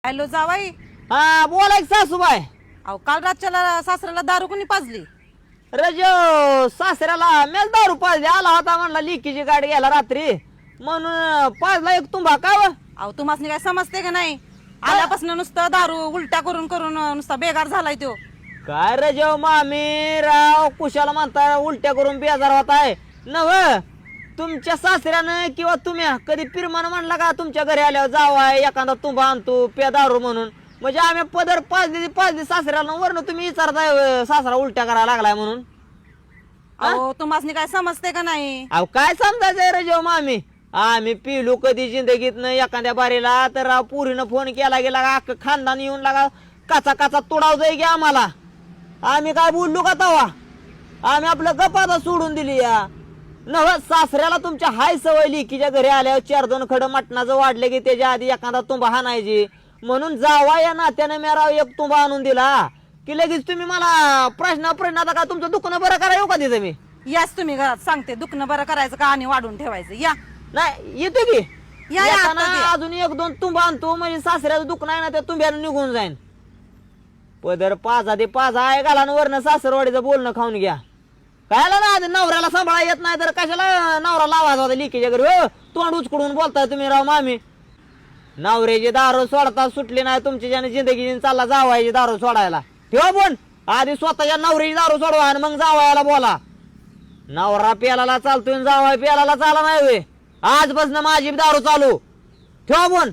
Hello जावाई. हा बोला की सासूबाई. अहो काल रातच्याला सासऱ्याला दारू कोणी पाजली? रजो सासऱ्याला मेल दारू पाजली. आला होता म्हणला लिकीची गाडी घ्यायला रात्री म्हणून पाजला एक तुंबा का व? अहो तुम्हाला काय समजते का नाही? आल्यापासून नुसतं दारू उलट्या करून करून नुसता बेकार झालाय तो. काय रजो मामी राव कुशाला म्हणता उलट्या करून बेजार होताय नव? तुमच्या सासऱ्यानं किंवा तुम्ही कधी पिरमान म्हणला का तुमच्या घरी आल्यावर जावाय एखादा तुंबा आणतो पे दारू म्हणून? म्हणजे आम्ही पदर पाजली सासऱ्याला वरनं तुम्ही विचारताय सासरा उलट्या करायला लागलाय म्हणून? अहो तुम्हाला काय समजते का नाही? अहो काय समजायचंय रजो मामी? आम्ही पिलू कधी जिंदगीत नाही एखाद्या बारीला तर राव पुरीनं फोन केला गेला अख्खं खानदान येऊन लागा काचा तोडाव जाई की आम्हाला. आम्ही काय बोललो का तवा? आम्ही आपलं गपादा सोडून दिली या नव. सासऱ्याला तुमच्या हाय सवय लिकीच्या घरी आल्यावर 4-2 खडं मटणाचं वाढले की त्याच्या आधी एखादा तुंबा हाणायची म्हणून जावा या नात्याने मेराव एक तुंबा आणून दिला की लगेच तुम्ही मला प्रश्न आता का तुमचं दुखणं बरं करा येऊ का तिथं मी? याच तुम्ही घरात सांगते दुखणं बरं करायचं का आणि वाढून ठेवायचं. या नाही येतो की या येताना आता या. अजून 1-2 तुंबा आणतो म्हणजे सासऱ्याचं दुखणं आहे ना त्या तुंब्यानं निघून जाईन. पदर पाजा ते पाजा आहे घाला वरनं सासरवाडीचं बोलणं खाऊन घ्या. कायला ना आधी नवऱ्याला सांभाळा येत नाही तर कशाला नवरा लावायचा होता लिकीच्या घरी? हो तोंड उचकडून बोलताय तुम्ही राव मामी. नवऱ्याची दारू सोडता सुटली नाही तुमची ज्याने जिंदगी चालला जावायची दारू सोडायला. ठेवा पण आधी स्वतःच्या नवऱ्याची दारू सोडवा आणि मग जावायला बोला. नवरा पेलाला चालतोय जावाय पेलाला चाला नाही वे. आजपासून माझी दारू चालू. ठेवा पण.